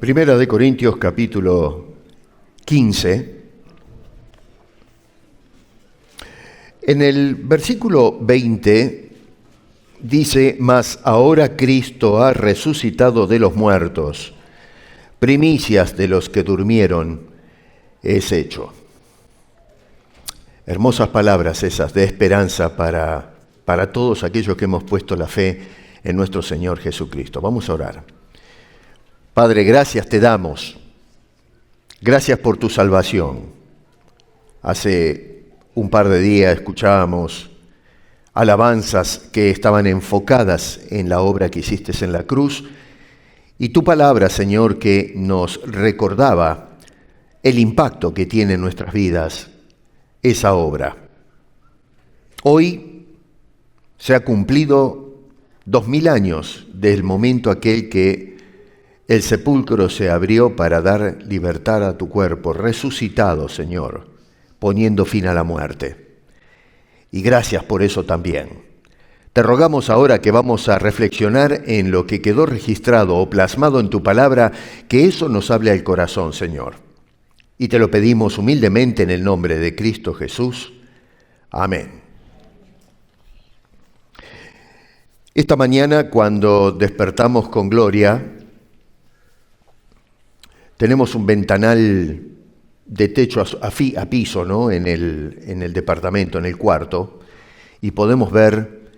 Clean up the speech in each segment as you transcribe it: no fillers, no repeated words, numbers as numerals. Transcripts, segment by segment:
Primera de Corintios capítulo 15, en el versículo 20 dice: mas ahora Cristo ha resucitado de los muertos, primicias de los que durmieron es hecho. Hermosas palabras esas de esperanza para todos aquellos que hemos puesto la fe en nuestro Señor Jesucristo. Vamos a orar. Padre, gracias te damos. Gracias por tu salvación. Hace un par de días escuchábamos alabanzas que estaban enfocadas en la obra que hiciste en la cruz y tu palabra, Señor, que nos recordaba el impacto que tiene en nuestras vidas esa obra. Hoy se ha cumplido 2000 años del momento aquel que el sepulcro se abrió para dar libertad a tu cuerpo, resucitado, Señor, poniendo fin a la muerte. Y gracias por eso también. Te rogamos ahora que vamos a reflexionar en lo que quedó registrado o plasmado en tu palabra, que eso nos hable al corazón, Señor. Y te lo pedimos humildemente en el nombre de Cristo Jesús. Amén. Esta mañana, cuando despertamos con gloria, tenemos un ventanal de techo a piso, ¿no? en el departamento, en el cuarto, y podemos ver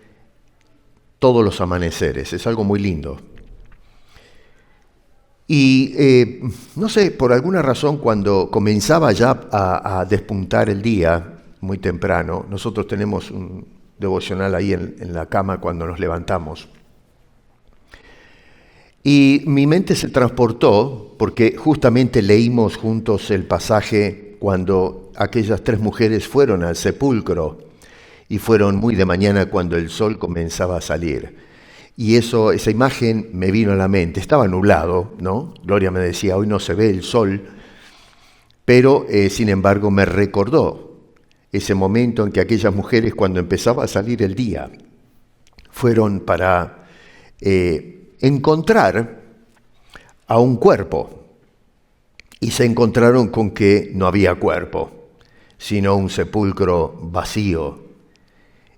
todos los amaneceres. Es algo muy lindo. Y no sé, por alguna razón, cuando comenzaba ya a despuntar el día, muy temprano, nosotros tenemos un devocional ahí en la cama cuando nos levantamos. Y mi mente se transportó porque justamente leímos juntos el pasaje cuando aquellas 3 mujeres fueron al sepulcro y fueron muy de mañana cuando el sol comenzaba a salir. Y esa imagen me vino a la mente. Estaba nublado, ¿no? Gloria me decía, hoy no se ve el sol, pero sin embargo me recordó ese momento en que aquellas mujeres, cuando empezaba a salir el día, fueron para encontrar a un cuerpo, y se encontraron con que no había cuerpo, sino un sepulcro vacío.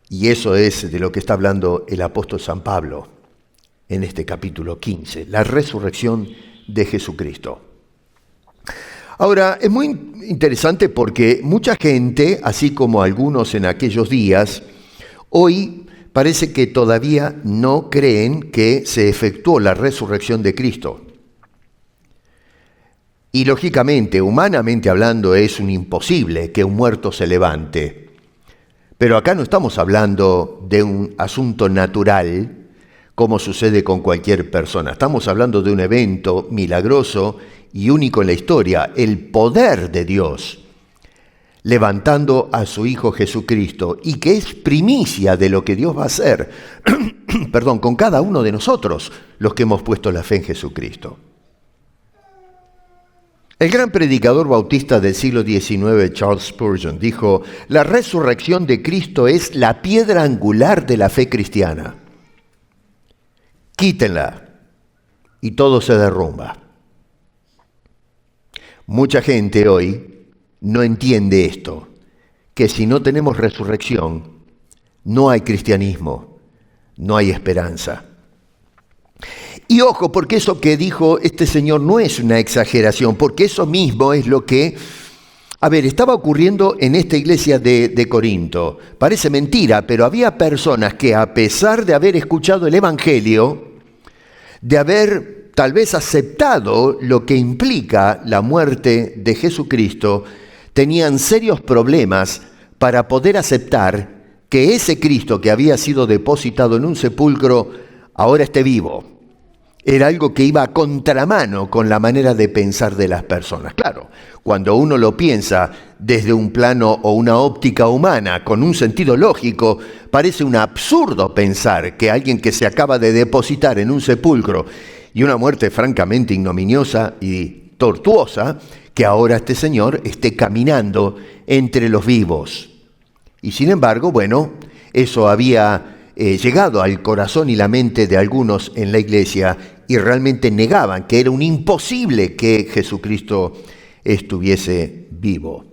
Y eso es de lo que está hablando el apóstol San Pablo en este capítulo 15, la resurrección de Jesucristo. Ahora, es muy interesante porque mucha gente, así como algunos en aquellos días, hoy parece que todavía no creen que se efectuó la resurrección de Cristo. Y lógicamente, humanamente hablando, es un imposible que un muerto se levante. Pero acá no estamos hablando de un asunto natural, como sucede con cualquier persona. Estamos hablando de un evento milagroso y único en la historia, el poder de Dios levantando a su Hijo Jesucristo, y que es primicia de lo que Dios va a hacer, con cada uno de nosotros, los que hemos puesto la fe en Jesucristo. El gran predicador bautista del siglo XIX, Charles Spurgeon, dijo: la resurrección de Cristo es la piedra angular de la fe cristiana. Quítenla y todo se derrumba. Mucha gente hoy no entiende esto, que si no tenemos resurrección, no hay cristianismo, no hay esperanza. Y ojo, porque eso que dijo este señor no es una exageración, porque eso mismo es lo que, estaba ocurriendo en esta iglesia de Corinto. Parece mentira, pero había personas que, a pesar de haber escuchado el Evangelio, de haber tal vez aceptado lo que implica la muerte de Jesucristo, tenían serios problemas para poder aceptar que ese Cristo que había sido depositado en un sepulcro ahora esté vivo. Era algo que iba a contramano con la manera de pensar de las personas. Claro, cuando uno lo piensa desde un plano o una óptica humana, con un sentido lógico, parece un absurdo pensar que alguien que se acaba de depositar en un sepulcro y una muerte francamente ignominiosa y tortuosa, que ahora este señor esté caminando entre los vivos. Y sin embargo, eso había llegado al corazón y la mente de algunos en la iglesia, y realmente negaban que era un imposible que Jesucristo estuviese vivo.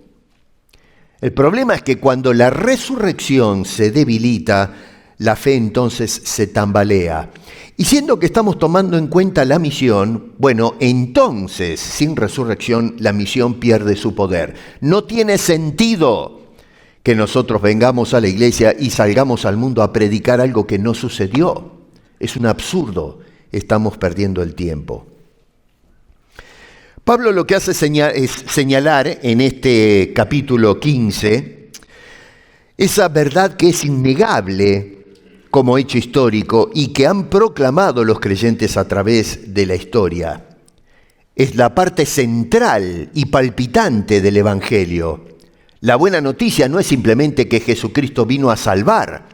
El problema es que cuando la resurrección se debilita, la fe entonces se tambalea. Y siendo que estamos tomando en cuenta la misión, bueno, entonces sin resurrección la misión pierde su poder. No tiene sentido que nosotros vengamos a la iglesia y salgamos al mundo a predicar algo que no sucedió. Es un absurdo, estamos perdiendo el tiempo. Pablo lo que hace es señalar en este capítulo 15 esa verdad que es innegable como hecho histórico y que han proclamado los creyentes a través de la historia. Es la parte central y palpitante del Evangelio. La buena noticia no es simplemente que Jesucristo vino a salvar,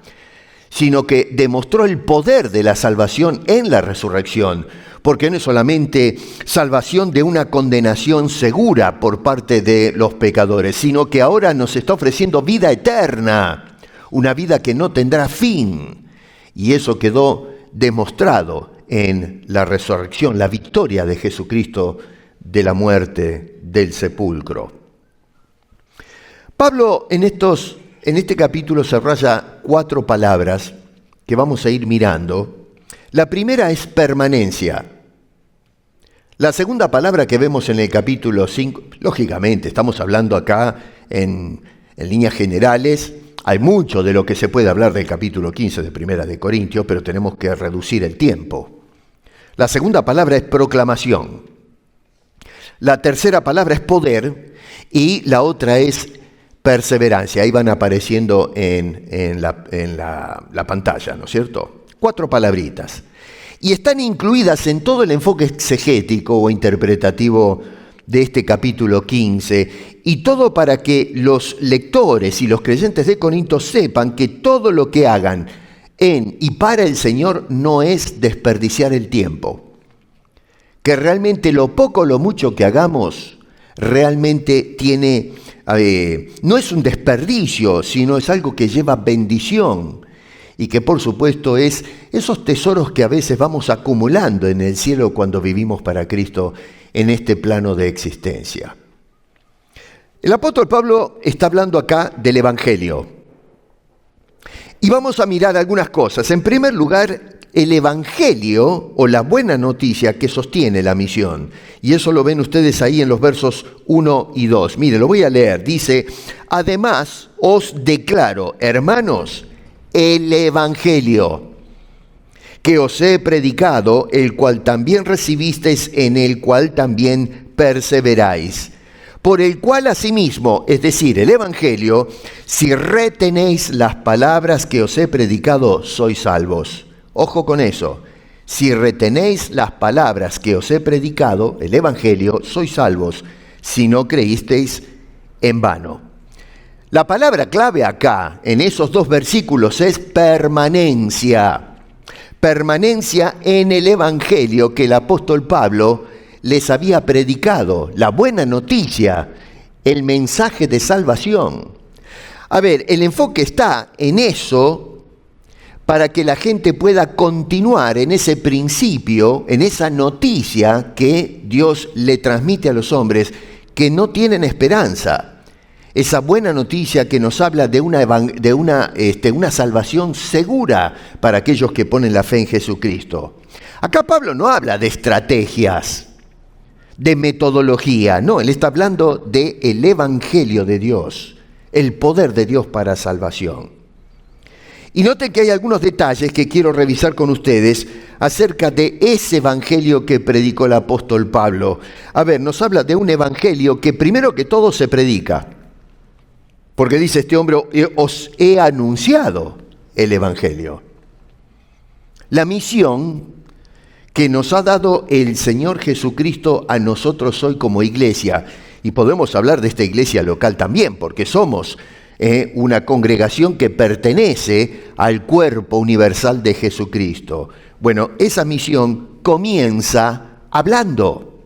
sino que demostró el poder de la salvación en la resurrección, porque no es solamente salvación de una condenación segura por parte de los pecadores, sino que ahora nos está ofreciendo vida eterna, una vida que no tendrá fin. Y eso quedó demostrado en la resurrección, la victoria de Jesucristo de la muerte del sepulcro. Pablo en este capítulo se raya 4 palabras que vamos a ir mirando. La primera es permanencia. La segunda palabra que vemos en el capítulo 5, lógicamente estamos hablando acá en líneas generales. Hay mucho de lo que se puede hablar del capítulo 15 de Primera de Corintios, pero tenemos que reducir el tiempo. La segunda palabra es proclamación. La tercera palabra es poder y la otra es perseverancia. Ahí van apareciendo en la pantalla, ¿no es cierto? 4 palabritas. Y están incluidas en todo el enfoque exegético o interpretativo de este capítulo 15, y todo para que los lectores y los creyentes de Corinto sepan que todo lo que hagan en y para el Señor no es desperdiciar el tiempo. Que realmente lo poco o lo mucho que hagamos realmente no es un desperdicio, sino es algo que lleva bendición. Y que por supuesto es esos tesoros que a veces vamos acumulando en el cielo cuando vivimos para Cristo en este plano de existencia. El apóstol Pablo está hablando acá del Evangelio. Y vamos a mirar algunas cosas. En primer lugar, el Evangelio o la buena noticia que sostiene la misión. Y eso lo ven ustedes ahí en los versos 1 y 2. Mire, lo voy a leer. Dice, además os declaro, hermanos, el Evangelio que os he predicado, el cual también recibisteis, en el cual también perseveráis, por el cual asimismo, es decir, el Evangelio, si retenéis las palabras que os he predicado, sois salvos. Ojo con eso, si retenéis las palabras que os he predicado, el Evangelio, sois salvos, si no creísteis en vano. La palabra clave acá, en esos 2 versículos, es permanencia. Permanencia en el Evangelio que el apóstol Pablo les había predicado, la buena noticia, el mensaje de salvación. A ver, el enfoque está en eso para que la gente pueda continuar en ese principio, en esa noticia que Dios le transmite a los hombres que no tienen esperanza. Esa buena noticia que nos habla de una salvación segura para aquellos que ponen la fe en Jesucristo. Acá Pablo no habla de estrategias, de metodología, no, él está hablando del Evangelio de Dios, el poder de Dios para salvación. Y noten que hay algunos detalles que quiero revisar con ustedes acerca de ese evangelio que predicó el apóstol Pablo. A ver, nos habla de un evangelio que primero que todo se predica. Porque dice este hombre, os he anunciado el evangelio. La misión que nos ha dado el Señor Jesucristo a nosotros hoy como iglesia, y podemos hablar de esta iglesia local también, porque somos una congregación que pertenece al cuerpo universal de Jesucristo. Bueno, esa misión comienza hablando,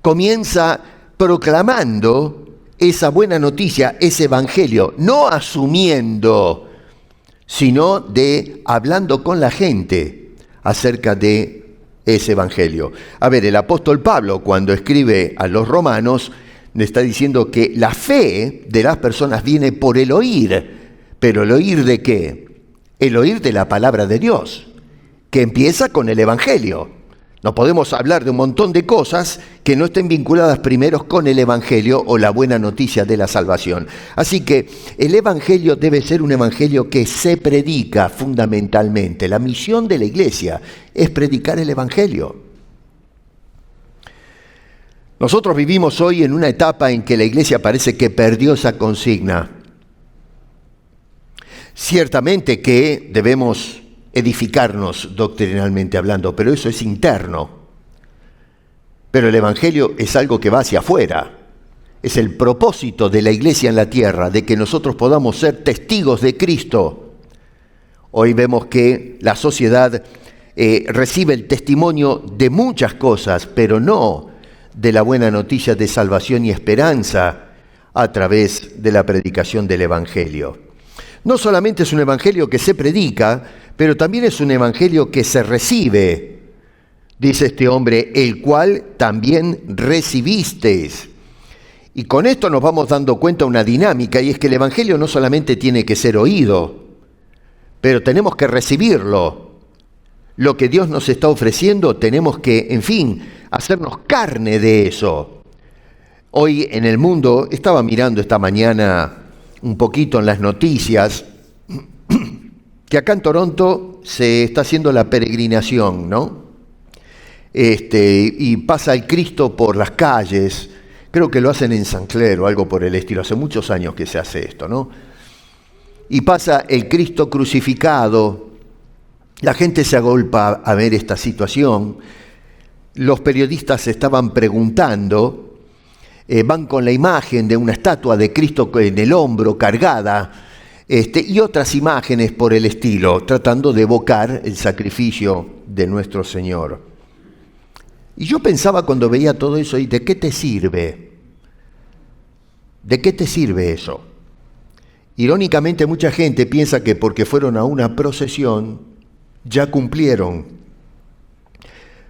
comienza proclamando esa buena noticia, ese evangelio, no asumiendo, sino hablando con la gente acerca de ese evangelio. A ver, el apóstol Pablo, cuando escribe a los romanos, le está diciendo que la fe de las personas viene por el oír. ¿Pero el oír de qué? El oír de la palabra de Dios, que empieza con el evangelio. No podemos hablar de un montón de cosas que no estén vinculadas primero con el evangelio o la buena noticia de la salvación. Así que el evangelio debe ser un evangelio que se predica fundamentalmente. La misión de la iglesia es predicar el evangelio. Nosotros vivimos hoy en una etapa en que la iglesia parece que perdió esa consigna. Ciertamente que debemos edificarnos doctrinalmente hablando, pero eso es interno. Pero el evangelio es algo que va hacia afuera. Es el propósito de la iglesia en la tierra, de que nosotros podamos ser testigos de Cristo. Hoy vemos que la sociedad recibe el testimonio de muchas cosas, pero no de la buena noticia de salvación y esperanza a través de la predicación del evangelio. No solamente es un evangelio que se predica, pero también es un evangelio que se recibe, dice este hombre, el cual también recibisteis. Y con esto nos vamos dando cuenta de una dinámica, y es que el evangelio no solamente tiene que ser oído, pero tenemos que recibirlo. Lo que Dios nos está ofreciendo, tenemos que, en fin, hacernos carne de eso. Hoy en el mundo, estaba mirando esta mañana un poquito en las noticias, que acá en Toronto se está haciendo la peregrinación, ¿no? Y pasa el Cristo por las calles, creo que lo hacen en San Clair o algo por el estilo, hace muchos años que se hace esto, ¿no? Y pasa el Cristo crucificado, la gente se agolpa a ver esta situación, los periodistas se estaban preguntando, van con la imagen de una estatua de Cristo en el hombro cargada, y otras imágenes por el estilo, tratando de evocar el sacrificio de nuestro Señor. Y yo pensaba cuando veía todo eso, ¿y de qué te sirve? ¿De qué te sirve eso? Irónicamente, mucha gente piensa que porque fueron a una procesión, ya cumplieron.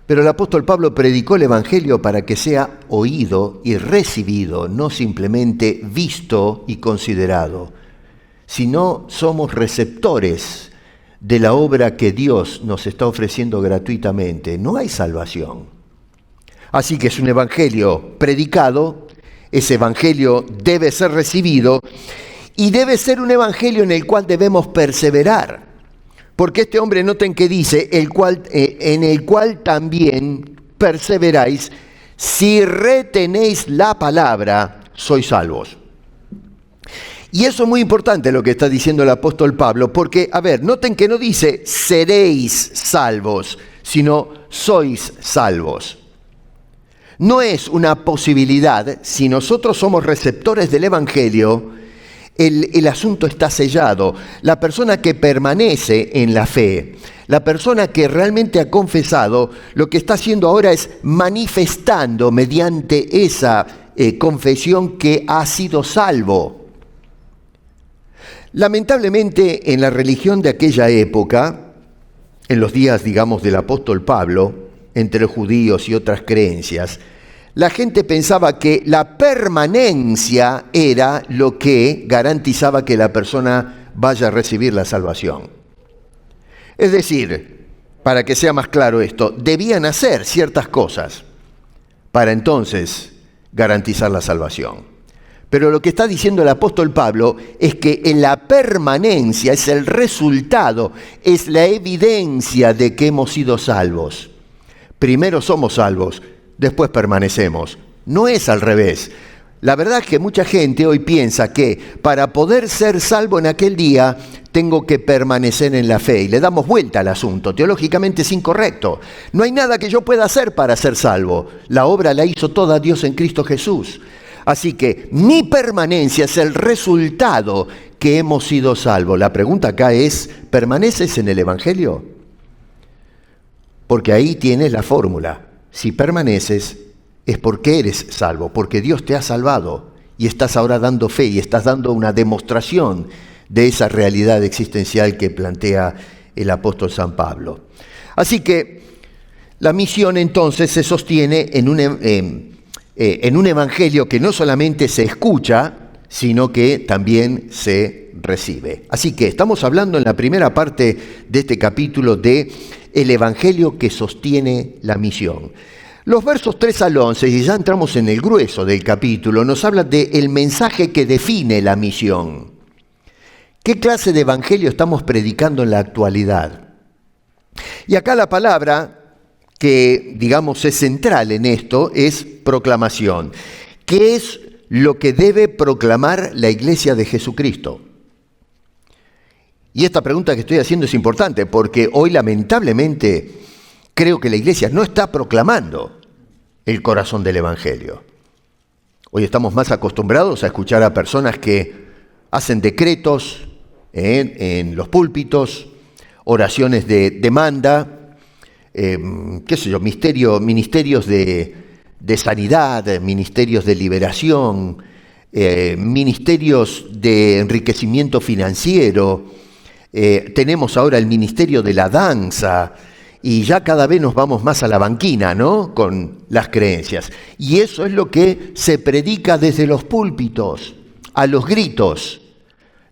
Pero el apóstol Pablo predicó el evangelio para que sea oído y recibido, no simplemente visto y considerado. Si no somos receptores de la obra que Dios nos está ofreciendo gratuitamente, no hay salvación. Así que es un evangelio predicado, ese evangelio debe ser recibido y debe ser un evangelio en el cual debemos perseverar. Porque este hombre, noten que dice, en el cual también perseveráis, si retenéis la palabra, sois salvos. Y eso es muy importante lo que está diciendo el apóstol Pablo, porque, a ver, noten que no dice seréis salvos, sino sois salvos. No es una posibilidad, si nosotros somos receptores del evangelio, el asunto está sellado. La persona que permanece en la fe, la persona que realmente ha confesado, lo que está haciendo ahora es manifestando mediante esa confesión que ha sido salvo. Lamentablemente, en la religión de aquella época, en los días, digamos, del apóstol Pablo, entre judíos y otras creencias, la gente pensaba que la permanencia era lo que garantizaba que la persona vaya a recibir la salvación. Es decir, para que sea más claro esto, debían hacer ciertas cosas para entonces garantizar la salvación. Pero lo que está diciendo el apóstol Pablo es que en la permanencia es el resultado, es la evidencia de que hemos sido salvos. Primero somos salvos, después permanecemos. No es al revés. La verdad es que mucha gente hoy piensa que para poder ser salvo en aquel día tengo que permanecer en la fe y le damos vuelta al asunto. Teológicamente es incorrecto. No hay nada que yo pueda hacer para ser salvo. La obra la hizo toda Dios en Cristo Jesús. Así que mi permanencia es el resultado que hemos sido salvos. La pregunta acá es, ¿permaneces en el Evangelio? Porque ahí tienes la fórmula. Si permaneces, es porque eres salvo, porque Dios te ha salvado y estás ahora dando fe y estás dando una demostración de esa realidad existencial que plantea el apóstol San Pablo. Así que La misión entonces se sostiene en un evangelio que no solamente se escucha, sino que también se recibe. Así que estamos hablando en la primera parte de este capítulo de el evangelio que sostiene la misión. Los versos 3 al 11, y ya entramos en el grueso del capítulo, nos habla del mensaje que define la misión. ¿Qué clase de evangelio estamos predicando en la actualidad? Y acá la palabra que, digamos, es central en esto es proclamación. ¿Qué es lo que debe proclamar la Iglesia de Jesucristo? Y esta pregunta que estoy haciendo es importante porque hoy lamentablemente creo que la Iglesia no está proclamando el corazón del Evangelio. Hoy estamos más acostumbrados a escuchar a personas que hacen decretos en los púlpitos, oraciones de demanda, ministerios de sanidad, ministerios de liberación, ministerios de enriquecimiento financiero. Tenemos ahora el ministerio de la danza y ya cada vez nos vamos más a la banquina, ¿no? Con las creencias. Y eso es lo que se predica desde los púlpitos, a los gritos.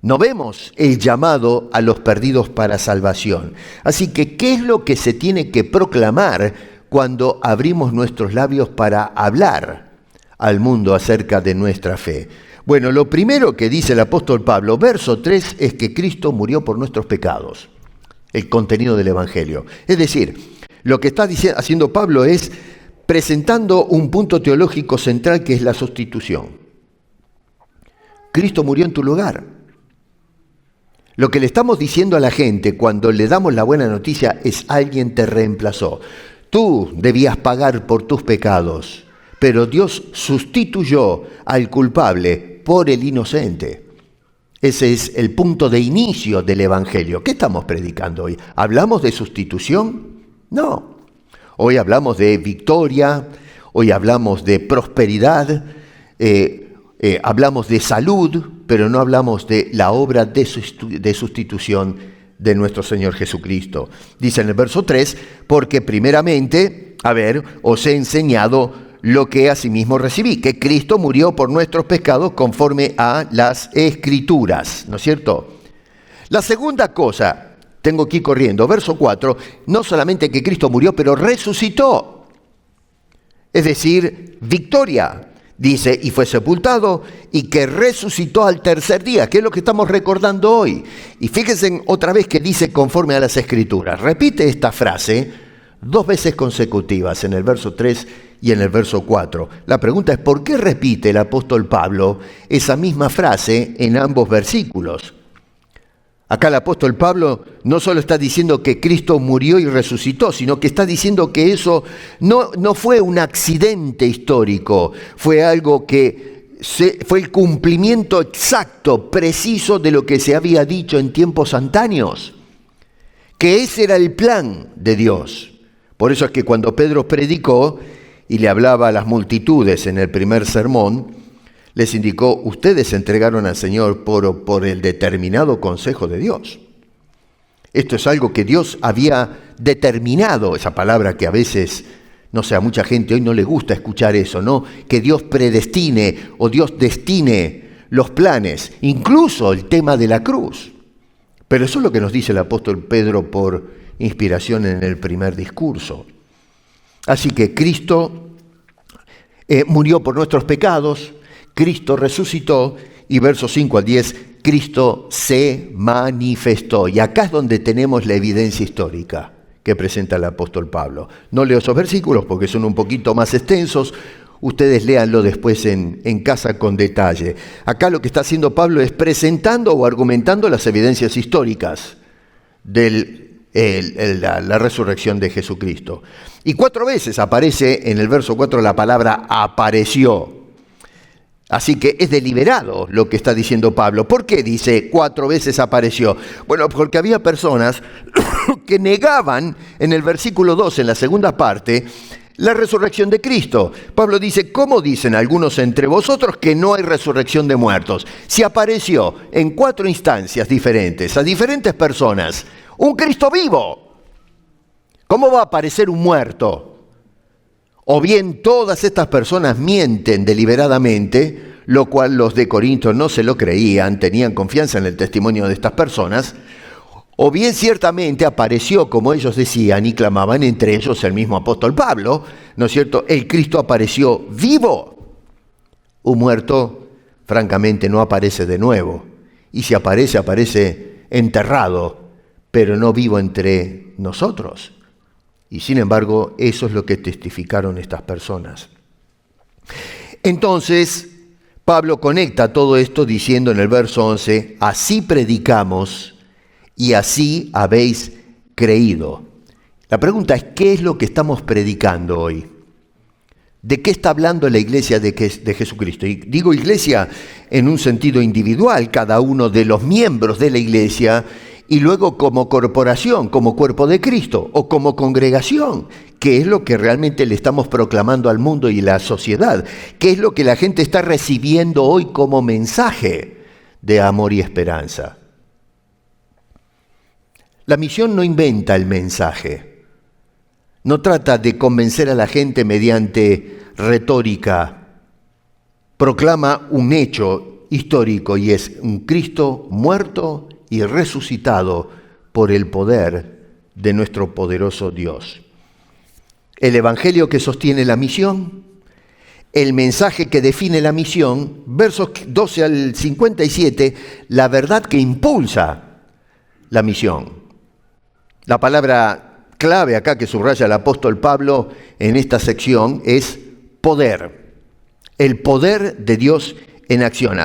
No vemos el llamado a los perdidos para salvación. Así que, ¿qué es lo que se tiene que proclamar cuando abrimos nuestros labios para hablar al mundo acerca de nuestra fe? Bueno, lo primero que dice el apóstol Pablo, verso 3, es que Cristo murió por nuestros pecados. El contenido del Evangelio. Es decir, lo que está haciendo Pablo es presentando un punto teológico central que es la sustitución. Cristo murió en tu lugar. Lo que le estamos diciendo a la gente cuando le damos la buena noticia es alguien te reemplazó. Tú debías pagar por tus pecados, pero Dios sustituyó al culpable por el inocente. Ese es el punto de inicio del Evangelio. ¿Qué estamos predicando hoy? ¿Hablamos de sustitución? No. Hoy hablamos de victoria, hoy hablamos de prosperidad, hablamos de salud, pero no hablamos de la obra de sustitución de nuestro Señor Jesucristo. Dice en el verso 3, porque primeramente, os he enseñado lo que asimismo recibí, que Cristo murió por nuestros pecados conforme a las Escrituras, ¿no es cierto? La segunda cosa, tengo aquí corriendo, verso 4, no solamente que Cristo murió, pero resucitó. Es decir, victoria. Dice, y fue sepultado, y que resucitó al tercer día, que es lo que estamos recordando hoy. Y fíjense otra vez que dice conforme a las Escrituras. Repite esta frase 2 veces consecutivas, en el verso 3 y en el verso 4. La pregunta es, ¿por qué repite el apóstol Pablo esa misma frase en ambos versículos? Acá el apóstol Pablo no solo está diciendo que Cristo murió y resucitó, sino que está diciendo que eso no fue un accidente histórico, fue algo que fue el cumplimiento exacto, preciso de lo que se había dicho en tiempos antaños, que ese era el plan de Dios. Por eso es que cuando Pedro predicó y le hablaba a las multitudes en el primer sermón, les indicó, ustedes se entregaron al Señor por el determinado consejo de Dios. Esto es algo que Dios había determinado, esa palabra que a veces, no sé, a mucha gente hoy no le gusta escuchar eso, ¿no? Que Dios predestine o Dios destine los planes, incluso el tema de la cruz. Pero eso es lo que nos dice el apóstol Pedro por inspiración en el primer discurso. Así que Cristo murió por nuestros pecados, Cristo resucitó y versos 5 al 10, Cristo se manifestó. Y acá es donde tenemos la evidencia histórica que presenta el apóstol Pablo. No leo esos versículos porque son un poquito más extensos. Ustedes léanlo después en casa con detalle. Acá lo que está haciendo Pablo es presentando o argumentando las evidencias históricas de la resurrección de Jesucristo. Y 4 veces aparece en el verso 4 la palabra apareció. Así que es deliberado lo que está diciendo Pablo. ¿Por qué dice 4 veces apareció? Bueno, porque había personas que negaban en el versículo 2, en la segunda parte, la resurrección de Cristo. Pablo dice, ¿cómo dicen algunos entre vosotros que no hay resurrección de muertos? Si apareció en 4 instancias diferentes, a diferentes personas, un Cristo vivo. ¿Cómo va a aparecer un muerto? O bien todas estas personas mienten deliberadamente, lo cual los de Corinto no se lo creían, tenían confianza en el testimonio de estas personas, o bien ciertamente apareció, como ellos decían y clamaban, entre ellos el mismo apóstol Pablo, ¿no es cierto? El Cristo apareció vivo. Un muerto, francamente, no aparece de nuevo. Y si aparece, aparece enterrado, pero no vivo entre nosotros. Y sin embargo, eso es lo que testificaron estas personas. Entonces, Pablo conecta todo esto diciendo en el verso 11, así predicamos y así habéis creído. La pregunta es, ¿qué es lo que estamos predicando hoy? ¿De qué está hablando la iglesia de Jesucristo? Y digo iglesia en un sentido individual, cada uno de los miembros de la iglesia, y luego como corporación, como cuerpo de Cristo, o como congregación, que es lo que realmente le estamos proclamando al mundo y a la sociedad, que es lo que la gente está recibiendo hoy como mensaje de amor y esperanza. La misión no inventa el mensaje, no trata de convencer a la gente mediante retórica, proclama un hecho histórico y es un Cristo muerto y resucitado por el poder de nuestro poderoso Dios. El evangelio que sostiene la misión, el mensaje que define la misión, versos 12 al 57, la verdad que impulsa la misión. La palabra clave acá que subraya el apóstol Pablo en esta sección es poder. El poder de Dios en acción.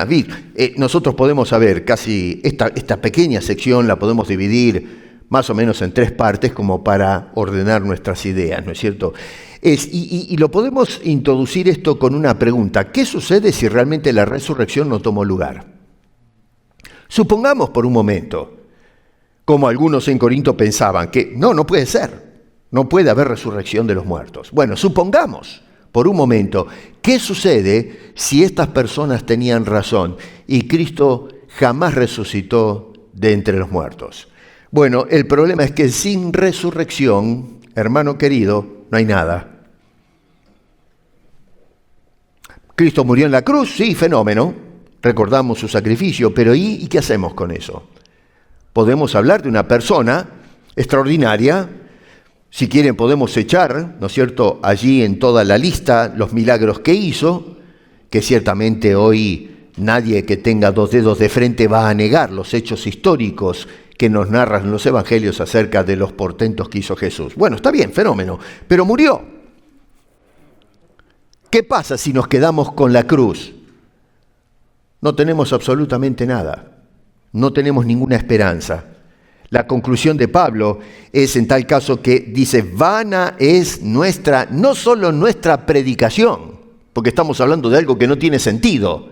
Nosotros podemos saber casi esta pequeña sección la podemos dividir más o menos en 3 partes como para ordenar nuestras ideas, ¿no es cierto? Y lo podemos introducir esto con una pregunta. ¿Qué sucede si realmente la resurrección no tomó lugar? Supongamos por un momento, como algunos en Corinto pensaban, que no puede ser, no puede haber resurrección de los muertos. Bueno, supongamos por un momento, ¿qué sucede si estas personas tenían razón y Cristo jamás resucitó de entre los muertos? Bueno, el problema es que sin resurrección, hermano querido, no hay nada. Cristo murió en la cruz, sí, fenómeno, recordamos su sacrificio, pero ¿y qué hacemos con eso? Podemos hablar de una persona extraordinaria, si quieren podemos echar, ¿no es cierto?, allí en toda la lista los milagros que hizo, que ciertamente hoy nadie que tenga 2 dedos de frente va a negar los hechos históricos que nos narran los evangelios acerca de los portentos que hizo Jesús. Bueno, está bien, fenómeno, pero murió. ¿Qué pasa si nos quedamos con la cruz? No tenemos absolutamente nada. No tenemos ninguna esperanza. La conclusión de Pablo es en tal caso que dice, vana es no solo nuestra predicación, porque estamos hablando de algo que no tiene sentido,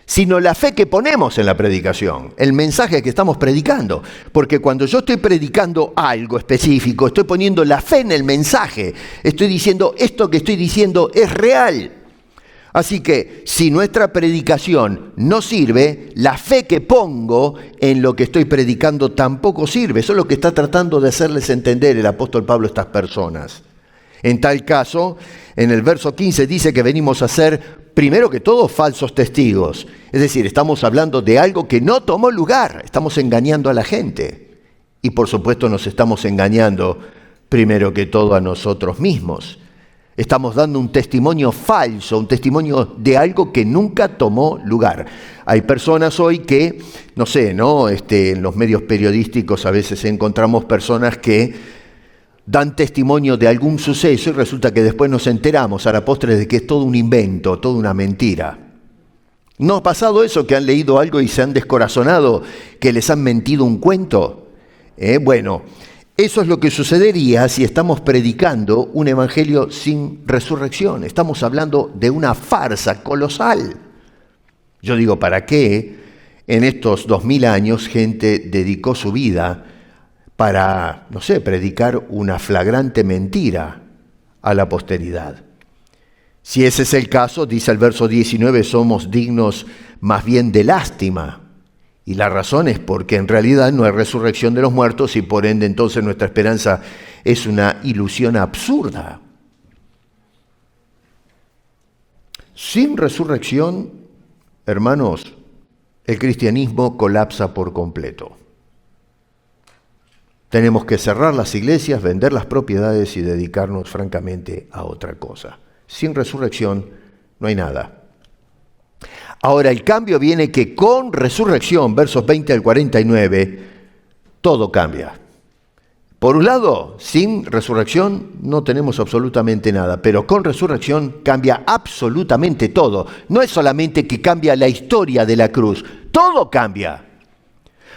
sino la fe que ponemos en la predicación, el mensaje que estamos predicando. Porque cuando yo estoy predicando algo específico, estoy poniendo la fe en el mensaje, estoy diciendo, esto que estoy diciendo es real. Así que si nuestra predicación no sirve, la fe que pongo en lo que estoy predicando tampoco sirve. Eso es lo que está tratando de hacerles entender el apóstol Pablo a estas personas. En tal caso, en el verso 15 dice que venimos a ser, primero que todo, falsos testigos. Es decir, estamos hablando de algo que no tomó lugar. Estamos engañando a la gente. Y por supuesto nos estamos engañando, primero que todo, a nosotros mismos. Estamos dando un testimonio falso, un testimonio de algo que nunca tomó lugar. Hay personas hoy que, no sé, en los medios periodísticos a veces encontramos personas que dan testimonio de algún suceso y resulta que después nos enteramos a la postre de que es todo un invento, toda una mentira. ¿No ha pasado eso, que han leído algo y se han descorazonado, que les han mentido un cuento? Bueno, eso es lo que sucedería si estamos predicando un evangelio sin resurrección. Estamos hablando de una farsa colosal. Yo digo, ¿para qué en estos 2000 años gente dedicó su vida para, predicar una flagrante mentira a la posteridad? Si ese es el caso, dice el verso 19, somos dignos más bien de lástima. Y la razón es porque en realidad no hay resurrección de los muertos y por ende entonces nuestra esperanza Es una ilusión absurda. Sin resurrección, hermanos, el cristianismo colapsa por completo. Tenemos que cerrar las iglesias, vender las propiedades y dedicarnos francamente a otra cosa. Sin resurrección no hay nada. Ahora, el cambio viene que con resurrección, versos 20 al 49, todo cambia. Por un lado, sin resurrección no tenemos absolutamente nada, pero con resurrección cambia absolutamente todo. No es solamente que cambia la historia de la cruz, todo cambia.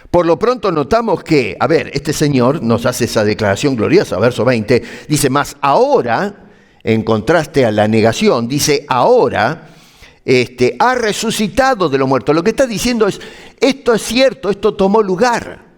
Por lo pronto notamos que, este señor nos hace esa declaración gloriosa, verso 20, dice, más ahora, en contraste a la negación, dice ahora, ha resucitado de los muertos. Lo que está diciendo es, esto es cierto, esto tomó lugar.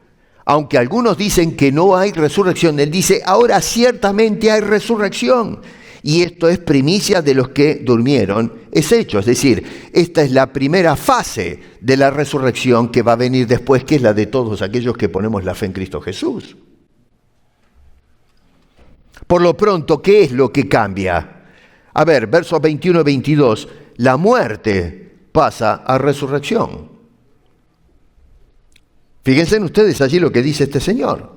Aunque algunos dicen que no hay resurrección, él dice, ahora ciertamente hay resurrección. Y esto es primicia de los que durmieron, es hecho. Es decir, esta es la primera fase de la resurrección que va a venir después, que es la de todos aquellos que ponemos la fe en Cristo Jesús. Por lo pronto, ¿qué es lo que cambia? Versos 21 y 22, la muerte pasa a resurrección. Fíjense en ustedes allí lo que dice este señor.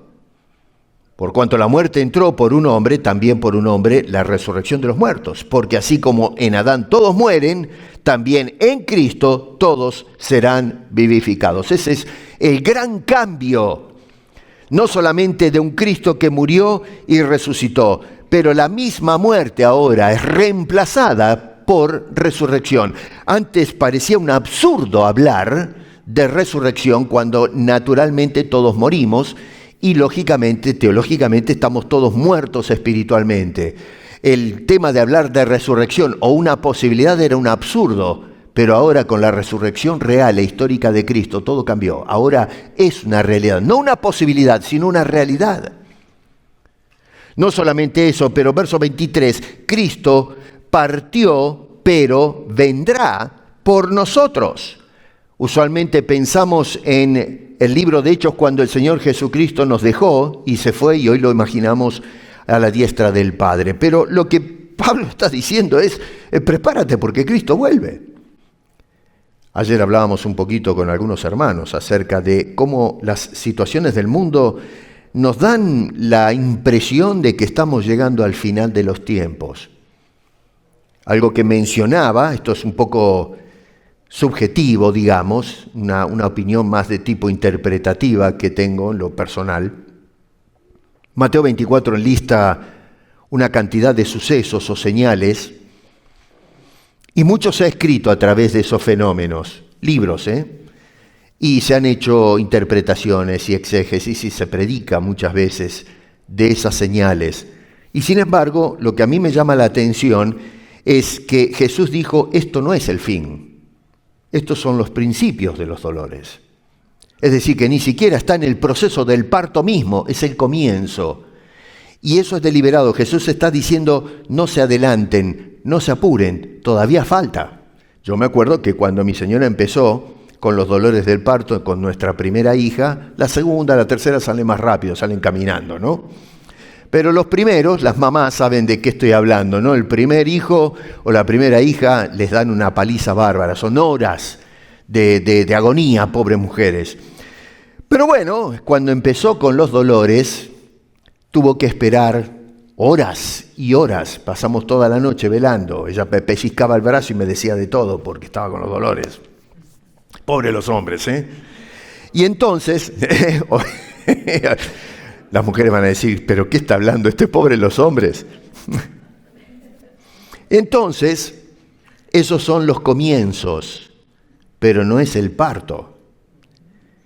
Por cuanto la muerte entró por un hombre, también por un hombre la resurrección de los muertos. Porque así como en Adán todos mueren, también en Cristo todos serán vivificados. Ese es el gran cambio. No solamente de un Cristo que murió y resucitó, pero la misma muerte ahora es reemplazada por resurrección. Antes parecía un absurdo hablar de resurrección cuando naturalmente todos morimos y lógicamente, teológicamente estamos todos muertos espiritualmente. El tema de hablar de resurrección o una posibilidad era un absurdo, pero ahora con la resurrección real e histórica de Cristo todo cambió. Ahora es una realidad, no una posibilidad, sino una realidad. No solamente eso, pero verso 23, Cristo partió, pero vendrá por nosotros. Usualmente pensamos en el libro de Hechos cuando el Señor Jesucristo nos dejó y se fue y hoy lo imaginamos a la diestra del Padre. Pero lo que Pablo está diciendo es, prepárate porque Cristo vuelve. Ayer hablábamos un poquito con algunos hermanos acerca de cómo las situaciones del mundo nos dan la impresión de que estamos llegando al final de los tiempos. Algo que mencionaba, esto es un poco subjetivo, digamos, una opinión más de tipo interpretativa que tengo en lo personal. Mateo 24 enlista una cantidad de sucesos o señales y mucho se ha escrito a través de esos fenómenos, libros, y se han hecho interpretaciones y exégesis y se predica muchas veces de esas señales. Y sin embargo, lo que a mí me llama la atención es que Jesús dijo, esto no es el fin. Estos son los principios de los dolores. Es decir, que ni siquiera está en el proceso del parto mismo, es el comienzo. Y eso es deliberado. Jesús está diciendo, no se adelanten, no se apuren, todavía falta. Yo me acuerdo que cuando mi señora empezó con los dolores del parto con nuestra primera hija, la segunda, la tercera salen más rápido, salen caminando, ¿no? Pero los primeros, las mamás saben de qué estoy hablando, ¿no? El primer hijo o la primera hija les dan una paliza bárbara, son horas de agonía, pobres mujeres. Pero bueno, cuando empezó con los dolores, tuvo que esperar horas y horas. Pasamos toda la noche velando. Ella me pellizcaba el brazo y me decía de todo porque estaba con los dolores. Pobres los hombres, Y entonces... Las mujeres van a decir, ¿pero qué está hablando este pobre los hombres? Entonces, esos son los comienzos, pero no es el parto.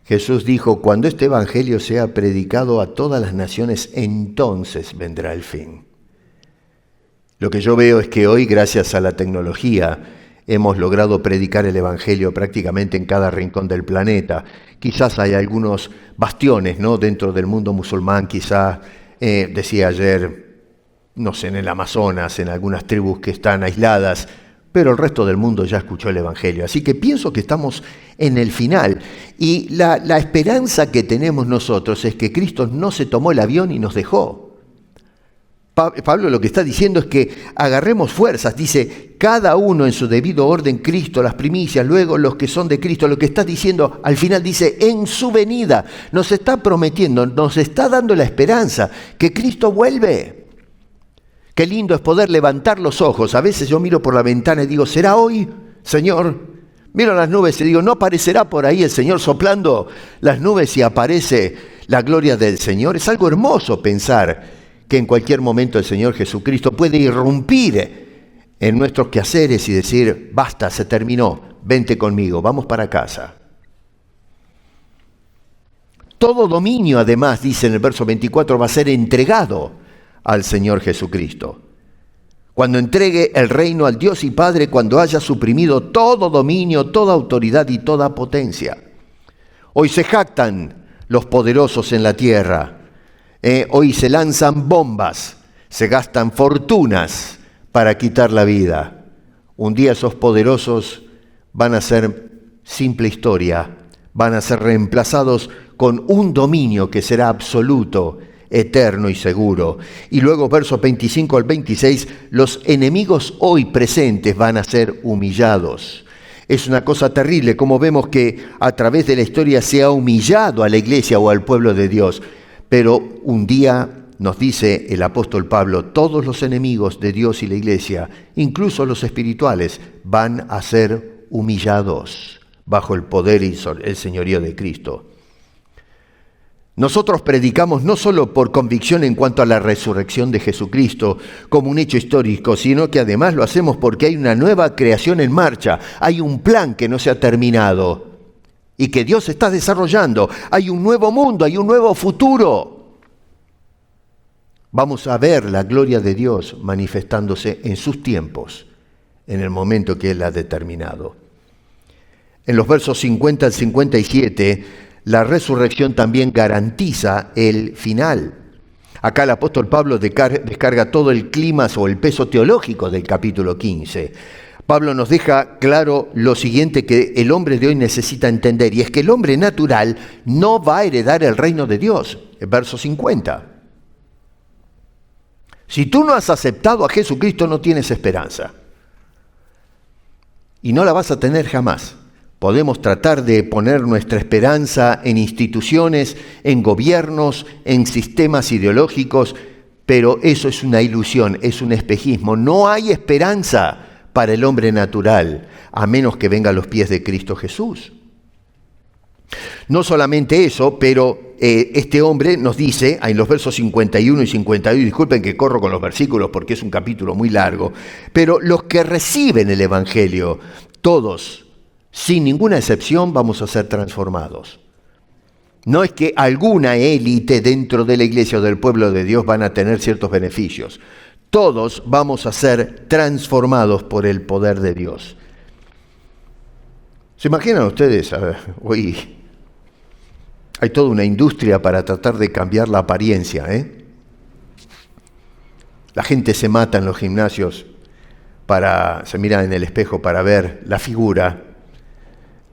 Jesús dijo, cuando este evangelio sea predicado a todas las naciones, entonces vendrá el fin. Lo que yo veo es que hoy, gracias a la tecnología, hemos logrado predicar el evangelio prácticamente en cada rincón del planeta. Quizás hay algunos bastiones, ¿no?, dentro del mundo musulmán, quizás, decía ayer, no sé, en el Amazonas, en algunas tribus que están aisladas, pero el resto del mundo ya escuchó el evangelio. Así que pienso que estamos en el final. Y la esperanza que tenemos nosotros es que Cristo no se tomó el avión y nos dejó. Pablo lo que está diciendo es que agarremos fuerzas. Dice, cada uno en su debido orden, Cristo, las primicias, luego los que son de Cristo. Lo que está diciendo, al final dice, en su venida. Nos está prometiendo, nos está dando la esperanza que Cristo vuelve. Qué lindo es poder levantar los ojos. A veces yo miro por la ventana y digo, ¿será hoy, Señor? Miro las nubes y digo, ¿no aparecerá por ahí el Señor soplando las nubes y aparece la gloria del Señor? Es algo hermoso pensar que en cualquier momento el Señor Jesucristo puede irrumpir en nuestros quehaceres y decir, basta, se terminó, vente conmigo, vamos para casa. Todo dominio, además, dice en el verso 24, va a ser entregado al Señor Jesucristo. Cuando entregue el reino al Dios y Padre, cuando haya suprimido todo dominio, toda autoridad y toda potencia. Hoy se jactan los poderosos en la tierra. Hoy se lanzan bombas, se gastan fortunas para quitar la vida. Un día esos poderosos van a ser simple historia, van a ser reemplazados con un dominio que será absoluto, eterno y seguro. Y luego, versos 25 al 26, los enemigos hoy presentes van a ser humillados. Es una cosa terrible como vemos que a través de la historia se ha humillado a la iglesia o al pueblo de Dios. Pero un día, nos dice el apóstol Pablo, todos los enemigos de Dios y la iglesia, incluso los espirituales, van a ser humillados bajo el poder y el señorío de Cristo. Nosotros predicamos no solo por convicción en cuanto a la resurrección de Jesucristo como un hecho histórico, sino que además lo hacemos porque hay una nueva creación en marcha, hay un plan que no se ha terminado y que Dios está desarrollando. Hay un nuevo mundo, hay un nuevo futuro. Vamos a ver la gloria de Dios manifestándose en sus tiempos, en el momento que Él ha determinado. En los versos 50 al 57, la resurrección también garantiza el final. Acá el apóstol Pablo descarga todo el clima o el peso teológico del capítulo 15. Pablo nos deja claro lo siguiente que el hombre de hoy necesita entender, y es que el hombre natural no va a heredar el reino de Dios. Verso 50. Si tú no has aceptado a Jesucristo, no tienes esperanza. Y no la vas a tener jamás. Podemos tratar de poner nuestra esperanza en instituciones, en gobiernos, en sistemas ideológicos, pero eso es una ilusión, es un espejismo. No hay esperanza para el hombre natural, a menos que venga a los pies de Cristo Jesús. No solamente eso, pero este hombre nos dice, en los versos 51 y 52, disculpen que corro con los versículos porque es un capítulo muy largo, pero los que reciben el Evangelio, todos, sin ninguna excepción, vamos a ser transformados. No es que alguna élite dentro de la iglesia o del pueblo de Dios van a tener ciertos beneficios. Todos vamos a ser transformados por el poder de Dios. ¿Se imaginan ustedes? Hoy hay toda una industria para tratar de cambiar la apariencia, La gente se mata en los gimnasios, se mira en el espejo para ver la figura.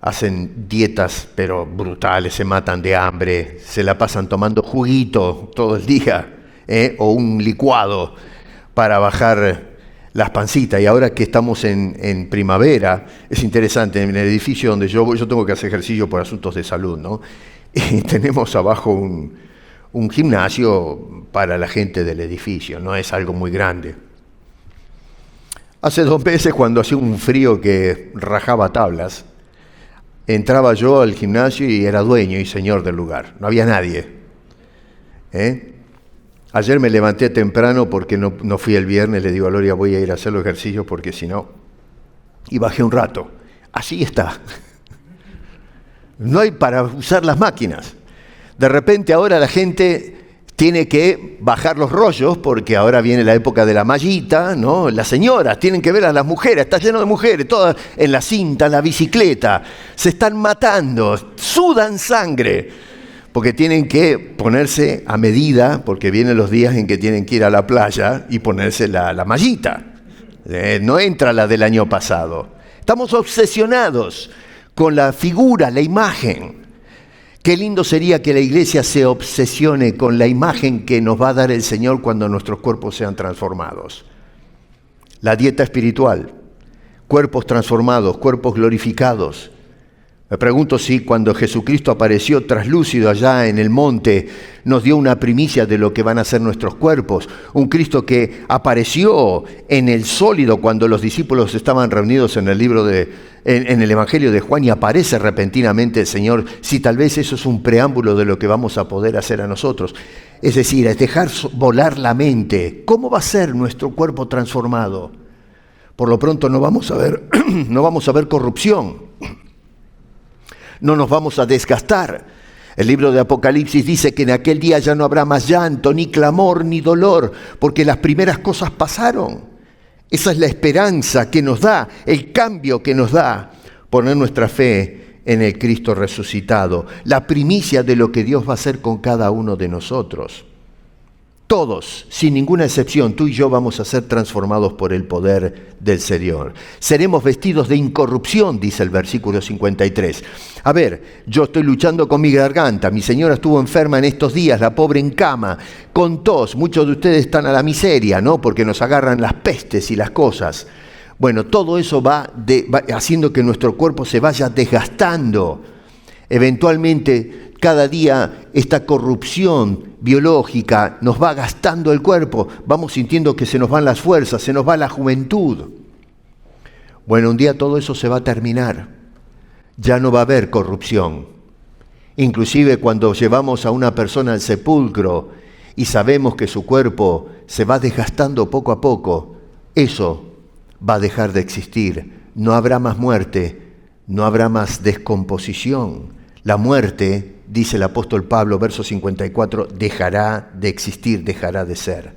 Hacen dietas, pero brutales, se matan de hambre, se la pasan tomando juguito todo el día, o un licuado para bajar las pancitas. Y ahora que estamos en primavera, es interesante, en el edificio donde yo voy, yo tengo que hacer ejercicio por asuntos de salud, ¿no? Y tenemos abajo un gimnasio para la gente del edificio, no es algo muy grande. Hace 2 meses, cuando hacía un frío que rajaba tablas, entraba yo al gimnasio y era dueño y señor del lugar. No había nadie. Ayer me levanté temprano porque no fui el viernes. Le digo a Gloria, voy a ir a hacer los ejercicios porque si no... Y bajé un rato. Así está. No hay para usar las máquinas. De repente ahora la gente tiene que bajar los rollos porque ahora viene la época de la mallita, ¿no? Las señoras tienen que ver a las mujeres, está lleno de mujeres, todas en la cinta, en la bicicleta, se están matando, sudan sangre, porque tienen que ponerse a medida, porque vienen los días en que tienen que ir a la playa y ponerse la mallita. No entra la del año pasado. Estamos obsesionados con la figura, la imagen. Qué lindo sería que la iglesia se obsesione con la imagen que nos va a dar el Señor cuando nuestros cuerpos sean transformados. La dieta espiritual, cuerpos transformados, cuerpos glorificados. Me pregunto si cuando Jesucristo apareció traslúcido allá en el monte, nos dio una primicia de lo que van a ser nuestros cuerpos. Un Cristo que apareció en el sólido cuando los discípulos estaban reunidos en el Evangelio de Juan, y aparece repentinamente el Señor. Si tal vez eso es un preámbulo de lo que vamos a poder hacer a nosotros. Es decir, es dejar volar la mente. ¿Cómo va a ser nuestro cuerpo transformado? Por lo pronto no vamos a ver corrupción. No nos vamos a desgastar. El libro de Apocalipsis dice que en aquel día ya no habrá más llanto, ni clamor, ni dolor, porque las primeras cosas pasaron. Esa es la esperanza que nos da, el cambio que nos da poner nuestra fe en el Cristo resucitado, la primicia de lo que Dios va a hacer con cada uno de nosotros. Todos, sin ninguna excepción, tú y yo vamos a ser transformados por el poder del Señor. Seremos vestidos de incorrupción, dice el versículo 53. A ver, yo estoy luchando con mi garganta, mi señora estuvo enferma en estos días, la pobre en cama, con tos, muchos de ustedes están a la miseria, ¿no? Porque nos agarran las pestes y las cosas. Bueno, todo eso va haciendo que nuestro cuerpo se vaya desgastando. Eventualmente, cada día esta corrupción biológica nos va gastando el cuerpo, vamos sintiendo que se nos van las fuerzas, se nos va la juventud. Bueno, un día todo eso se va a terminar, ya no va a haber corrupción. Inclusive cuando llevamos a una persona al sepulcro y sabemos que su cuerpo se va desgastando poco a poco, eso va a dejar de existir. No habrá más muerte, no habrá más descomposición. La muerte, dice el apóstol Pablo, verso 54, dejará de existir, dejará de ser.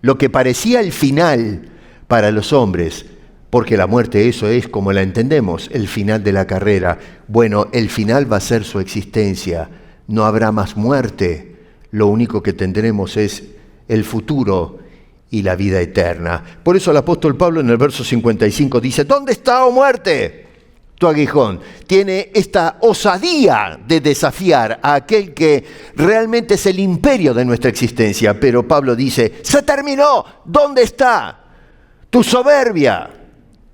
Lo que parecía el final para los hombres, porque la muerte eso es como la entendemos, el final de la carrera. Bueno, el final va a ser su existencia. No habrá más muerte. Lo único que tendremos es el futuro y la vida eterna. Por eso el apóstol Pablo en el verso 55 dice, ¿dónde está, oh muerte, tu aguijón? Tiene esta osadía de desafiar a aquel que realmente es el imperio de nuestra existencia. Pero Pablo dice, se terminó. ¿Dónde está tu soberbia?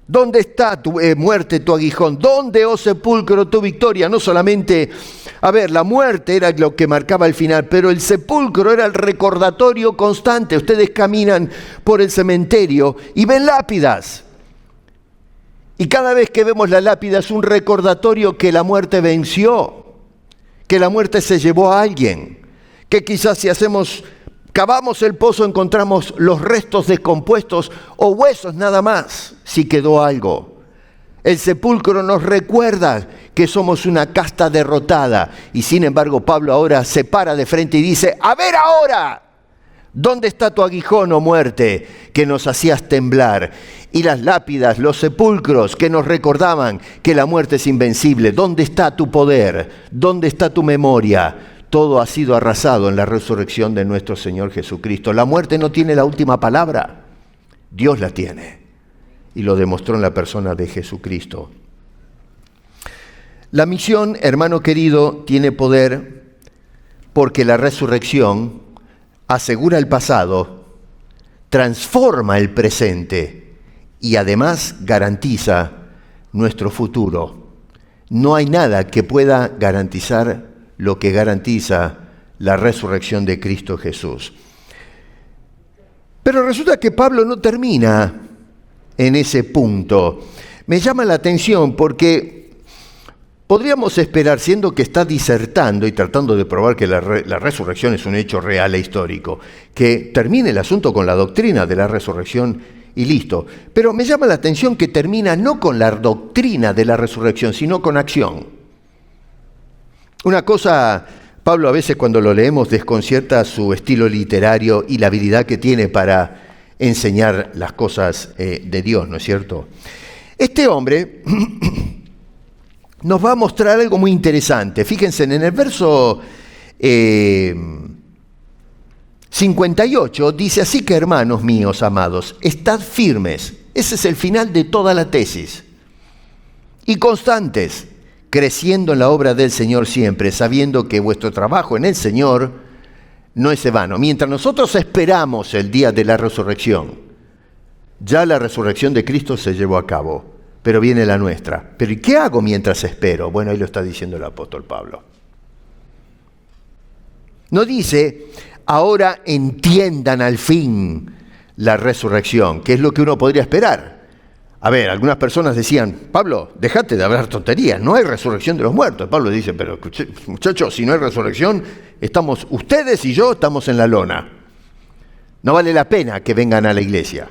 ¿Dónde está tu muerte, tu aguijón? ¿Dónde, oh sepulcro, tu victoria? No solamente, la muerte era lo que marcaba el final, pero el sepulcro era el recordatorio constante. Ustedes caminan por el cementerio y ven lápidas. Y cada vez que vemos la lápida es un recordatorio que la muerte venció, que la muerte se llevó a alguien, que quizás si cavamos el pozo encontramos los restos descompuestos o huesos nada más, si quedó algo. El sepulcro nos recuerda que somos una casta derrotada y sin embargo Pablo ahora se para de frente y dice, a ver ahora, ¿dónde está tu aguijón, oh muerte, que nos hacías temblar? Y las lápidas, los sepulcros que nos recordaban que la muerte es invencible. ¿Dónde está tu poder? ¿Dónde está tu memoria? Todo ha sido arrasado en la resurrección de nuestro Señor Jesucristo. La muerte no tiene la última palabra. Dios la tiene. Y lo demostró en la persona de Jesucristo. La misión, hermano querido, tiene poder porque la resurrección asegura el pasado, transforma el presente y además garantiza nuestro futuro. No hay nada que pueda garantizar lo que garantiza la resurrección de Cristo Jesús. Pero resulta que Pablo no termina en ese punto. Me llama la atención porque podríamos esperar, siendo que está disertando y tratando de probar que la resurrección es un hecho real e histórico, que termine el asunto con la doctrina de la resurrección y listo. Pero me llama la atención que termina no con la doctrina de la resurrección, sino con acción. Una cosa, Pablo a veces cuando lo leemos desconcierta su estilo literario y la habilidad que tiene para enseñar las cosas de Dios, ¿no es cierto? Este hombre nos va a mostrar algo muy interesante. Fíjense, en el verso 58 dice, así que hermanos míos amados, estad firmes. Ese es el final de toda la tesis. Y constantes, creciendo en la obra del Señor siempre, sabiendo que vuestro trabajo en el Señor no es vano. Mientras nosotros esperamos el día de la resurrección, ya la resurrección de Cristo se llevó a cabo, pero viene la nuestra. ¿Pero y qué hago mientras espero? Bueno, ahí lo está diciendo el apóstol Pablo. No dice, ahora entiendan al fin la resurrección, que es lo que uno podría esperar. A ver, algunas personas decían, Pablo, déjate de hablar tonterías, no hay resurrección de los muertos. Pablo dice, pero muchachos, si no hay resurrección, ustedes y yo estamos en la lona. No vale la pena que vengan a la iglesia.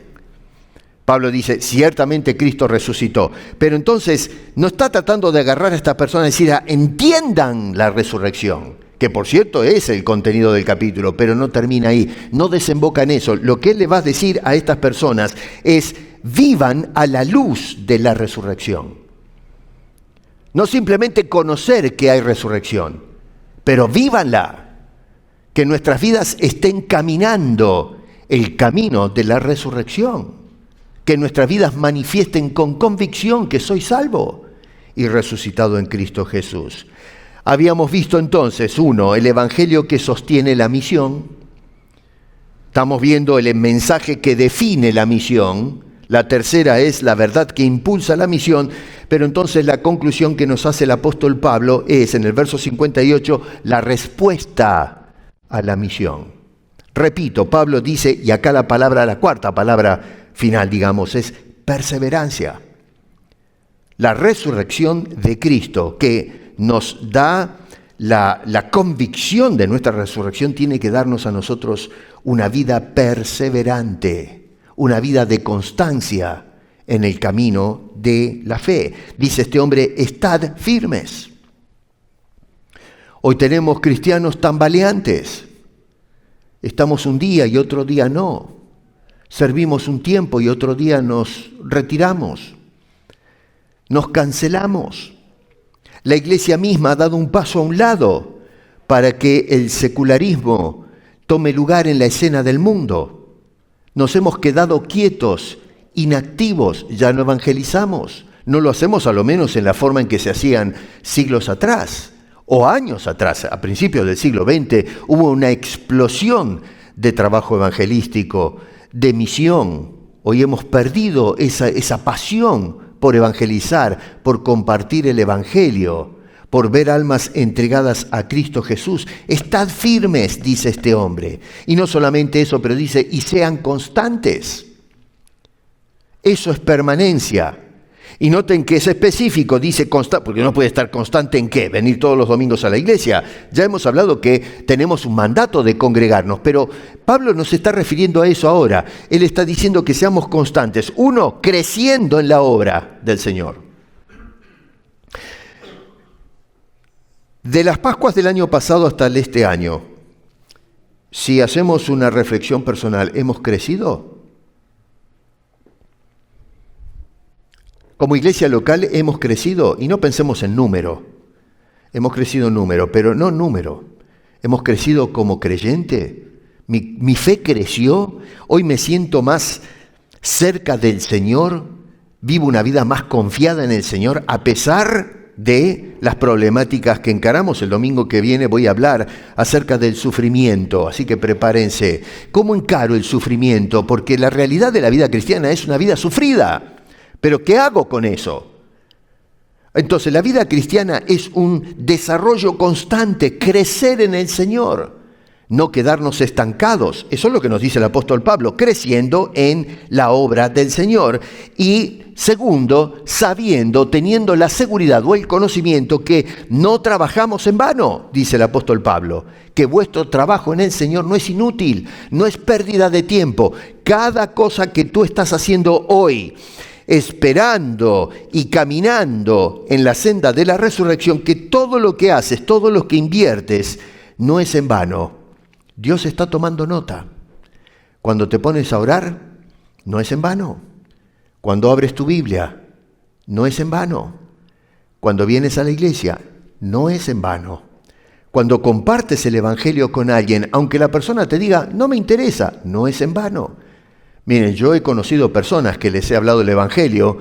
Pablo dice, ciertamente Cristo resucitó. Pero entonces no está tratando de agarrar a esta persona y decir, entiendan la resurrección, que por cierto es el contenido del capítulo, pero no termina ahí, no desemboca en eso. Lo que él le va a decir a estas personas es, vivan a la luz de la resurrección. No simplemente conocer que hay resurrección, pero vívanla. Que nuestras vidas estén caminando el camino de la resurrección. Que nuestras vidas manifiesten con convicción que soy salvo y resucitado en Cristo Jesús. Habíamos visto entonces, el evangelio que sostiene la misión. Estamos viendo el mensaje que define la misión. La tercera es la verdad que impulsa la misión, pero entonces la conclusión que nos hace el apóstol Pablo es, en el verso 58, la respuesta a la misión. Repito, Pablo dice, y acá la cuarta palabra final, digamos, es perseverancia. La resurrección de Cristo, que nos da la convicción de nuestra resurrección, tiene que darnos a nosotros una vida perseverante. Una vida de constancia en el camino de la fe. Dice este hombre, estad firmes. Hoy tenemos cristianos tambaleantes. Estamos un día y otro día no. Servimos un tiempo y otro día nos retiramos. Nos cancelamos. La iglesia misma ha dado un paso a un lado para que el secularismo tome lugar en la escena del mundo. Nos hemos quedado quietos, inactivos, ya no evangelizamos. No lo hacemos a lo menos en la forma en que se hacían siglos atrás o años atrás. A principios del siglo XX hubo una explosión de trabajo evangelístico, de misión. Hoy hemos perdido esa pasión por evangelizar, por compartir el evangelio, por ver almas entregadas a Cristo Jesús. Estad firmes, dice este hombre. Y no solamente eso, pero dice, y sean constantes. Eso es permanencia. Y noten que es específico, dice constante, porque no puede estar constante en qué, venir todos los domingos a la iglesia. Ya hemos hablado que tenemos un mandato de congregarnos, pero Pablo no se está refiriendo a eso ahora. Él está diciendo que seamos constantes. Creciendo en la obra del Señor. De las Pascuas del año pasado hasta este año, si hacemos una reflexión personal, ¿hemos crecido? Como iglesia local hemos crecido, y no pensemos en número. Hemos crecido en número, pero no número. Hemos crecido como creyente. Mi fe creció. Hoy me siento más cerca del Señor. Vivo una vida más confiada en el Señor, a pesar de las problemáticas que encaramos. El domingo que viene voy a hablar acerca del sufrimiento, así que prepárense. ¿Cómo encaro el sufrimiento? Porque la realidad de la vida cristiana es una vida sufrida. ¿Pero qué hago con eso? Entonces la vida cristiana es un desarrollo constante, crecer en el Señor, no quedarnos estancados. Eso es lo que nos dice el apóstol Pablo, creciendo en la obra del Señor. Y segundo, teniendo la seguridad o el conocimiento que no trabajamos en vano, dice el apóstol Pablo, que vuestro trabajo en el Señor no es inútil, no es pérdida de tiempo. Cada cosa que tú estás haciendo hoy, esperando y caminando en la senda de la resurrección, que todo lo que haces, todo lo que inviertes, no es en vano. Dios está tomando nota. Cuando te pones a orar, no es en vano. Cuando abres tu Biblia, no es en vano. Cuando vienes a la iglesia, no es en vano. Cuando compartes el evangelio con alguien, aunque la persona te diga, no me interesa, no es en vano. Miren, yo he conocido personas que les he hablado del evangelio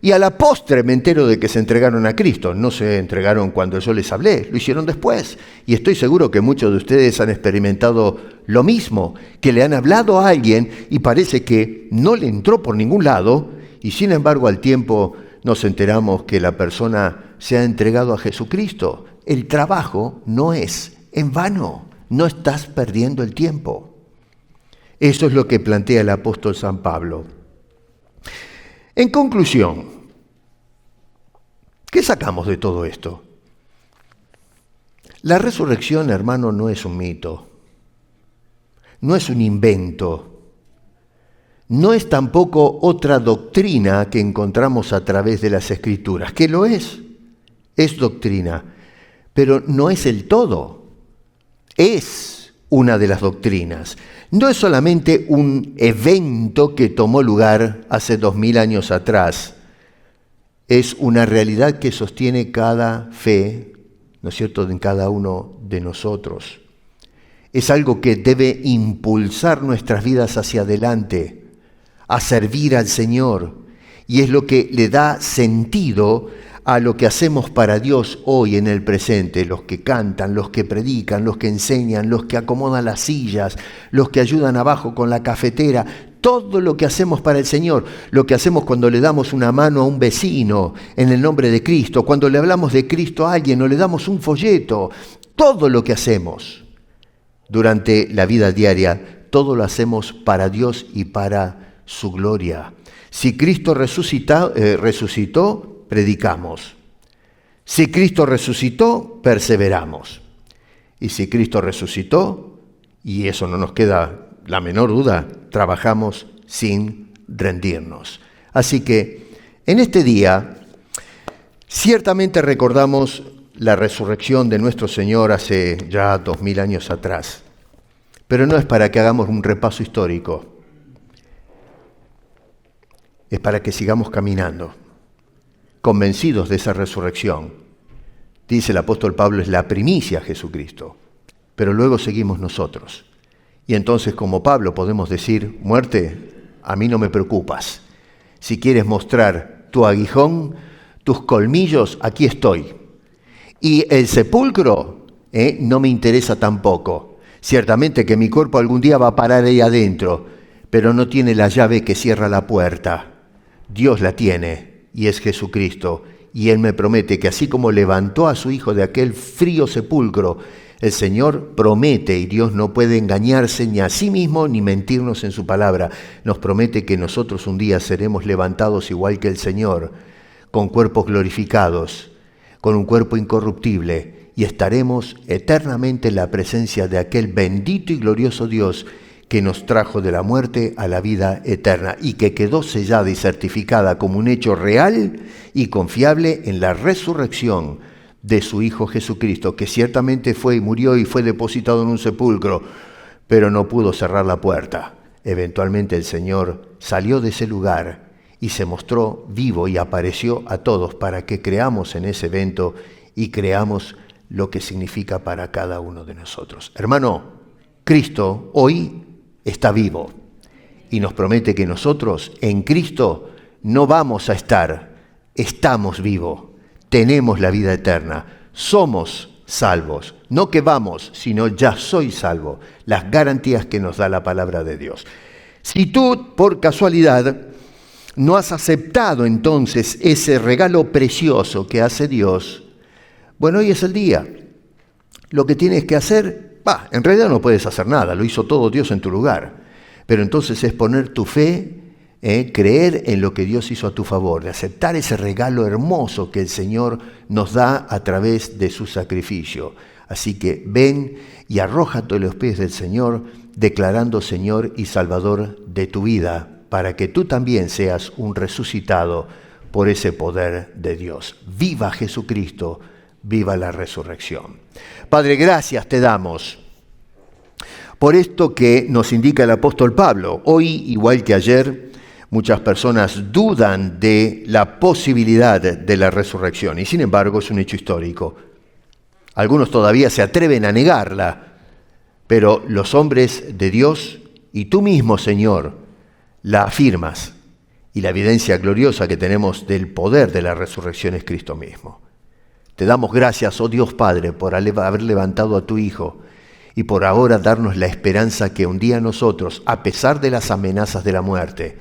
Y a la postre me entero de que se entregaron a Cristo. No se entregaron cuando yo les hablé, lo hicieron después. Y estoy seguro que muchos de ustedes han experimentado lo mismo, que le han hablado a alguien y parece que no le entró por ningún lado, y sin embargo al tiempo nos enteramos que la persona se ha entregado a Jesucristo. El trabajo no es en vano, no estás perdiendo el tiempo. Eso es lo que plantea el apóstol San Pablo. En conclusión, ¿qué sacamos de todo esto? La resurrección, hermano, no es un mito, no es un invento, no es tampoco otra doctrina que encontramos a través de las Escrituras, que lo es doctrina, pero no es el todo, es una de las doctrinas. No es solamente un evento que tomó lugar hace 2000 años atrás, es una realidad que sostiene cada fe, ¿no es cierto?, en cada uno de nosotros. Es algo que debe impulsar nuestras vidas hacia adelante, a servir al Señor, y es lo que le da sentido a lo que hacemos para Dios hoy en el presente, los que cantan, los que predican, los que enseñan, los que acomodan las sillas, los que ayudan abajo con la cafetera, todo lo que hacemos para el Señor, lo que hacemos cuando le damos una mano a un vecino en el nombre de Cristo, cuando le hablamos de Cristo a alguien o le damos un folleto, todo lo que hacemos durante la vida diaria, todo lo hacemos para Dios y para su gloria. Si Cristo resucitó, predicamos. Si Cristo resucitó, perseveramos. Y si Cristo resucitó, y eso no nos queda la menor duda, trabajamos sin rendirnos. Así que en este día, ciertamente recordamos la resurrección de nuestro Señor hace ya 2000 años atrás, pero no es para que hagamos un repaso histórico, es para que sigamos caminando, convencidos de esa resurrección. Dice el apóstol Pablo, es la primicia a Jesucristo, pero luego seguimos nosotros. Y entonces, como Pablo, podemos decir, muerte, a mí no me preocupas. Si quieres mostrar tu aguijón, tus colmillos, aquí estoy. Y el sepulcro, no me interesa tampoco. Ciertamente que mi cuerpo algún día va a parar ahí adentro, pero no tiene la llave que cierra la puerta. Dios la tiene. Y es Jesucristo, y Él me promete que así como levantó a su Hijo de aquel frío sepulcro, el Señor promete, y Dios no puede engañarse ni a sí mismo ni mentirnos en su palabra, nos promete que nosotros un día seremos levantados igual que el Señor, con cuerpos glorificados, con un cuerpo incorruptible, y estaremos eternamente en la presencia de aquel bendito y glorioso Dios que nos trajo de la muerte a la vida eterna y que quedó sellada y certificada como un hecho real y confiable en la resurrección de su Hijo Jesucristo, que ciertamente fue y murió y fue depositado en un sepulcro, pero no pudo cerrar la puerta. Eventualmente el Señor salió de ese lugar y se mostró vivo y apareció a todos para que creamos en ese evento y creamos lo que significa para cada uno de nosotros. Hermano, Cristo hoy está vivo y nos promete que nosotros en Cristo no vamos a estar, estamos vivos, tenemos la vida eterna, somos salvos, no que vamos, sino ya soy salvo, las garantías que nos da la palabra de Dios. Si tú por casualidad no has aceptado entonces ese regalo precioso que hace Dios, bueno, hoy es el día. Lo que tienes que hacer, en realidad no puedes hacer nada, lo hizo todo Dios en tu lugar. Pero entonces es poner tu fe, creer en lo que Dios hizo a tu favor, de aceptar ese regalo hermoso que el Señor nos da a través de su sacrificio. Así que ven y arrójate a los pies del Señor, declarando Señor y Salvador de tu vida, para que tú también seas un resucitado por ese poder de Dios. ¡Viva Jesucristo! ¡Viva la resurrección! Padre, gracias te damos por esto que nos indica el apóstol Pablo. Hoy, igual que ayer, muchas personas dudan de la posibilidad de la resurrección y sin embargo es un hecho histórico. Algunos todavía se atreven a negarla, pero los hombres de Dios y tú mismo, Señor, la afirmas y la evidencia gloriosa que tenemos del poder de la resurrección es Cristo mismo. Te damos gracias, oh Dios Padre, por haber levantado a tu Hijo y por ahora darnos la esperanza que un día nosotros, a pesar de las amenazas de la muerte,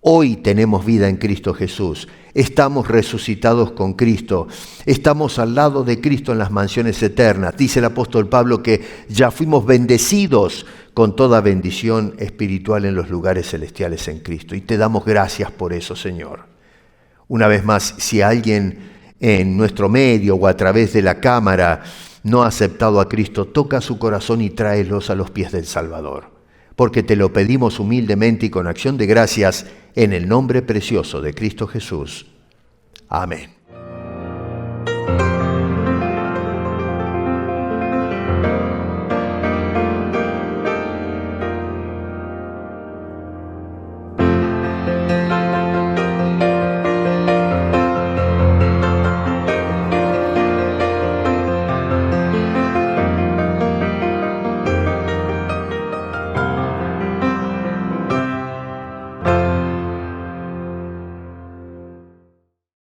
hoy tenemos vida en Cristo Jesús. Estamos resucitados con Cristo. Estamos al lado de Cristo en las mansiones eternas. Dice el apóstol Pablo que ya fuimos bendecidos con toda bendición espiritual en los lugares celestiales en Cristo. Y te damos gracias por eso, Señor. Una vez más, si alguien en nuestro medio o a través de la cámara no ha aceptado a Cristo, toca su corazón y tráelos a los pies del Salvador. Porque te lo pedimos humildemente y con acción de gracias en el nombre precioso de Cristo Jesús. Amén.